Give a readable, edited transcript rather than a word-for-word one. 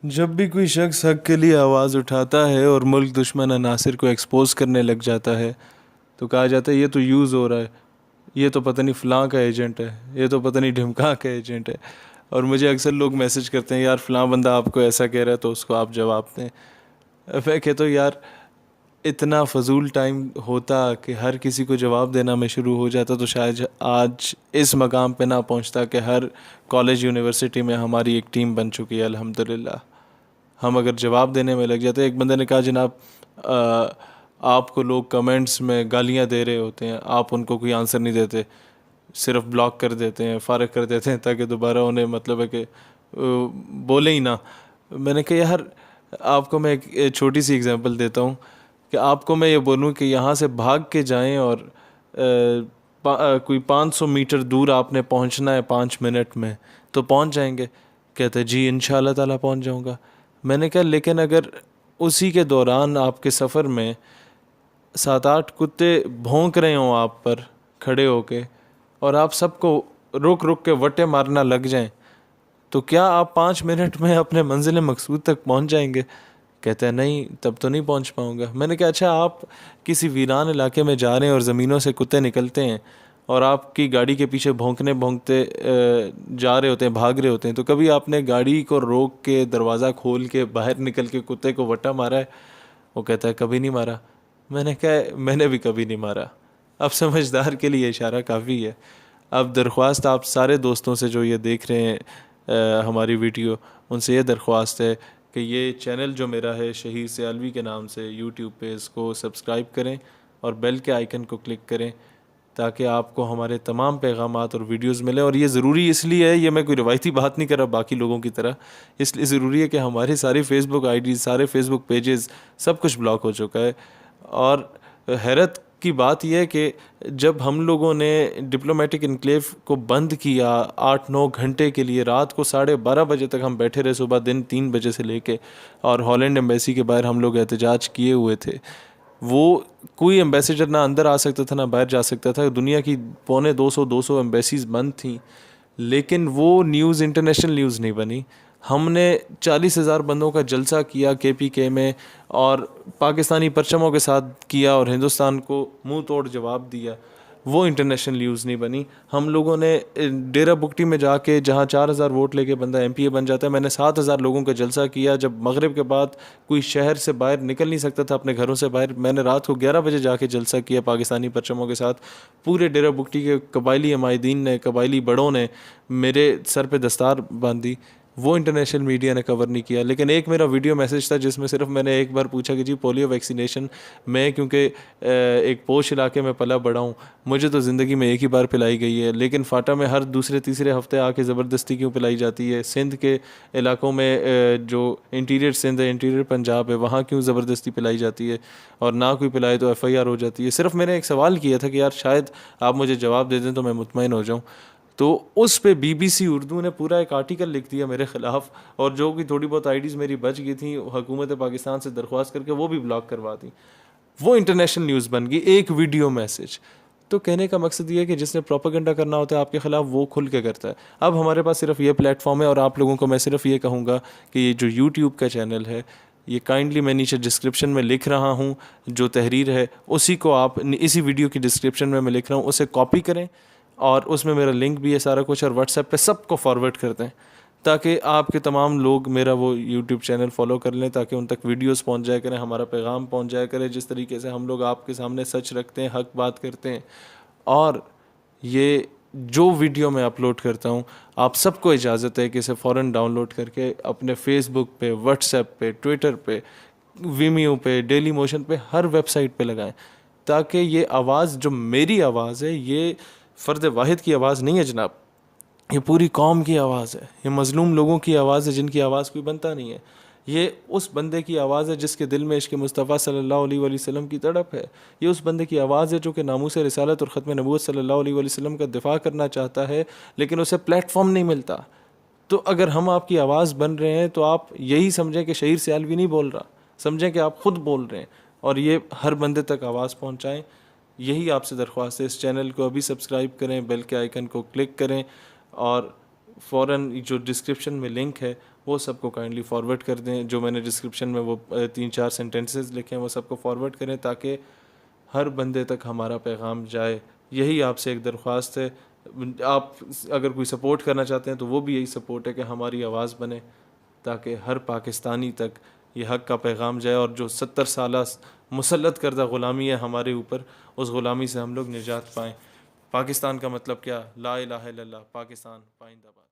جب بھی کوئی شخص حق کے لیے آواز اٹھاتا ہے اور ملک دشمن عناصر کو ایکسپوز کرنے لگ جاتا ہے تو کہا جاتا ہے یہ تو یوز ہو رہا ہے، یہ تو پتہ نہیں فلاں کا ایجنٹ ہے، یہ تو پتہ نہیں ڈھمکا کا ایجنٹ ہے۔ اور مجھے اکثر لوگ میسج کرتے ہیں یار فلاں بندہ آپ کو ایسا کہہ رہا ہے تو اس کو آپ جواب دیں۔ میں کہتا ہوں یار اتنا فضول ٹائم ہوتا کہ ہر کسی کو جواب دینا میں شروع ہو جاتا تو شاید آج اس مقام پہ نہ پہنچتا کہ ہر کالج یونیورسٹی میں ہماری ایک ٹیم بن چکی ہے الحمدللہ۔ ہم اگر جواب دینے میں لگ جاتے، ایک بندے نے کہا جناب آپ کو لوگ کمنٹس میں گالیاں دے رہے ہوتے ہیں، آپ ان کو کوئی آنسر نہیں دیتے، صرف بلاک کر دیتے ہیں، فارغ کر دیتے ہیں تاکہ دوبارہ انہیں مطلب ہے کہ بولے ہی نہ۔ میں نے کہا یار آپ کو میں ایک چھوٹی سی اگزامپل دیتا ہوں کہ آپ کو میں یہ بولوں کہ یہاں سے بھاگ کے جائیں اور کوئی 500 میٹر دور آپ نے پہنچنا ہے 5 منٹ میں تو پہنچ جائیں گے؟ کہتے جی انشاءاللہ تعالیٰ پہنچ جاؤں گا۔ میں نے کہا لیکن اگر اسی کے دوران آپ کے سفر میں 7-8 کتے بھونک رہے ہوں آپ پر کھڑے ہو کے اور آپ سب کو رک رک کے وٹے مارنا لگ جائیں تو کیا آپ 5 منٹ میں اپنے منزل مقصود تک پہنچ جائیں گے؟ کہتے ہیں نہیں تب تو نہیں پہنچ پاؤں گا۔ میں نے کہا اچھا آپ کسی ویران علاقے میں جا رہے ہیں اور زمینوں سے کتے نکلتے ہیں اور آپ کی گاڑی کے پیچھے بھونکتے جا رہے ہوتے ہیں، بھاگ رہے ہوتے ہیں، تو کبھی آپ نے گاڑی کو روک کے دروازہ کھول کے باہر نکل کے کتے کو وٹا مارا ہے؟ وہ کہتا ہے کبھی نہیں مارا۔ میں نے کہا میں نے بھی کبھی نہیں مارا۔ اب سمجھدار کے لیے اشارہ کافی ہے۔ اب درخواست آپ سارے دوستوں سے جو یہ دیکھ رہے ہیں ہماری ویڈیو، ان سے یہ درخواست ہے کہ یہ چینل جو میرا ہے شہیر سیالوی کے نام سے یوٹیوب پہ، اس کو سبسکرائب کریں اور بیل کے آئیکن کو کلک کریں تاکہ آپ کو ہمارے تمام پیغامات اور ویڈیوز ملیں۔ اور یہ ضروری اس لیے ہے، یہ میں کوئی روایتی بات نہیں کر رہا باقی لوگوں کی طرح، اس لیے ضروری ہے کہ ہماری ساری فیس بک آئی ڈیز، سارے فیس بک پیجز سب کچھ بلاک ہو چکا ہے۔ اور حیرت کی بات یہ ہے کہ جب ہم لوگوں نے ڈپلومیٹک انکلیو کو بند کیا 8-9 گھنٹے کے لیے، رات کو 12:30 بجے تک ہم بیٹھے رہے، صبح دن 3 بجے سے لے کے، اور ہالینڈ ایمبیسی کے باہر ہم لوگ احتجاج کیے ہوئے تھے۔ وہ کوئی ایمبیسیڈر نہ اندر آ سکتا تھا نہ باہر جا سکتا تھا، دنیا کی 250 ایمبیسیز بند تھیں، لیکن وہ نیوز انٹرنیشنل نیوز نہیں بنی۔ ہم نے 40,000 بندوں کا جلسہ کیا KPK میں اور پاکستانی پرچموں کے ساتھ کیا اور ہندوستان کو منہ توڑ جواب دیا، وہ انٹرنیشنل نیوز نہیں بنی۔ ہم لوگوں نے ڈیرہ بگٹی میں جا کے جہاں 4,000 ووٹ لے کے بندہ MPA بن جاتا ہے، میں نے 7,000 لوگوں کا جلسہ کیا۔ جب مغرب کے بعد کوئی شہر سے باہر نکل نہیں سکتا تھا اپنے گھروں سے باہر، میں نے رات کو 11 بجے جا کے جلسہ کیا پاکستانی پرچموں کے ساتھ۔ پورے ڈیرہ بگٹی کے قبائلی عمائدین نے، قبائلی بڑوں نے میرے سر پہ دستار باندھی، وہ انٹرنیشنل میڈیا نے کور نہیں کیا۔ لیکن ایک میرا ویڈیو میسج تھا جس میں صرف میں نے ایک بار پوچھا کہ جی پولیو ویکسینیشن، میں کیونکہ ایک پوش علاقے میں پلا بڑا ہوں، مجھے تو زندگی میں ایک ہی بار پلائی گئی ہے، لیکن فاٹا میں ہر دوسرے تیسرے ہفتے آ کے زبردستی کیوں پلائی جاتی ہے؟ سندھ کے علاقوں میں جو انٹیریئر سندھ ہے، انٹیریئر پنجاب ہے، وہاں کیوں زبردستی پلائی جاتی ہے اور نہ کوئی پلائے تو FIR ہو جاتی ہے؟ صرف میں نے ایک سوال کیا تھا کہ یار شاید آپ مجھے جواب دے دیں تو میں مطمئن ہو جاؤں۔ تو اس پہ BBC اردو نے پورا ایک آرٹیکل لکھ دیا میرے خلاف، اور جو کہ تھوڑی بہت IDs میری بچ گئی تھیں حکومت پاکستان سے درخواست کر کے وہ بھی بلاک کروا دی۔ وہ انٹرنیشنل نیوز بن گئی ایک ویڈیو میسج۔ تو کہنے کا مقصد یہ ہے کہ جس نے پروپیگنڈا کرنا ہوتا ہے آپ کے خلاف وہ کھل کے کرتا ہے۔ اب ہمارے پاس صرف یہ پلیٹ فارم ہے، اور آپ لوگوں کو میں صرف یہ کہوں گا کہ یہ جو YouTube کا چینل ہے، یہ کائنڈلی میں نیچے ڈسکرپشن میں لکھ رہا ہوں جو تحریر ہے، اسی کو آپ اسی ویڈیو کی ڈسکرپشن میں لکھ رہا ہوں، اسے کاپی کریں اور اس میں میرا لنک بھی ہے سارا کچھ، اور WhatsApp پہ سب کو فارورڈ کر دیں تاکہ آپ کے تمام لوگ میرا وہ YouTube چینل فالو کر لیں، تاکہ ان تک ویڈیوز پہنچ جائے کریں، ہمارا پیغام پہنچ جائے کرے، جس طریقے سے ہم لوگ آپ کے سامنے سچ رکھتے ہیں، حق بات کرتے ہیں۔ اور یہ جو ویڈیو میں اپلوڈ کرتا ہوں، آپ سب کو اجازت ہے کہ اسے فوراً ڈاؤن لوڈ کر کے اپنے Facebook پہ، WhatsApp پہ، Twitter پہ، Vimeo پہ، ڈیلی موشن پہ، ہر ویب سائٹ پہ لگائیں، تاکہ یہ آواز جو میری آواز ہے، یہ فرد واحد کی آواز نہیں ہے جناب، یہ پوری قوم کی آواز ہے، یہ مظلوم لوگوں کی آواز ہے جن کی آواز کوئی بنتا نہیں ہے، یہ اس بندے کی آواز ہے جس کے دل میں عشق مصطفیٰ صلی اللہ علیہ وآلہ وسلم کی تڑپ ہے، یہ اس بندے کی آواز ہے جو کہ ناموس رسالت اور ختم نبوت صلی اللہ علیہ وآلہ وسلم کا دفاع کرنا چاہتا ہے لیکن اسے پلیٹ فارم نہیں ملتا۔ تو اگر ہم آپ کی آواز بن رہے ہیں تو آپ یہی سمجھیں کہ شہیر سیالوی نہیں بول رہا، سمجھیں کہ آپ خود بول رہے ہیں، اور یہ ہر بندے تک آواز پہنچائیں۔ یہی آپ سے درخواست ہے، اس چینل کو ابھی سبسکرائب کریں، بیل کے آئیکن کو کلک کریں، اور فوراً جو ڈسکرپشن میں لنک ہے وہ سب کو کائنڈلی فارورڈ کر دیں. جو میں نے ڈسکرپشن میں وہ 3-4 سینٹینسز لکھے ہیں وہ سب کو فارورڈ کریں تاکہ ہر بندے تک ہمارا پیغام جائے. یہی آپ سے ایک درخواست ہے. آپ اگر کوئی سپورٹ کرنا چاہتے ہیں تو وہ بھی یہی سپورٹ ہے کہ ہماری آواز بنے تاکہ ہر پاکستانی تک یہ حق کا پیغام جائے, اور جو 70 سالہ مسلط کردہ غلامی ہے ہمارے اوپر, اس غلامی سے ہم لوگ نجات پائیں. پاکستان کا مطلب کیا؟ لا الہ الا اللہ, پاکستان پائندہ باد.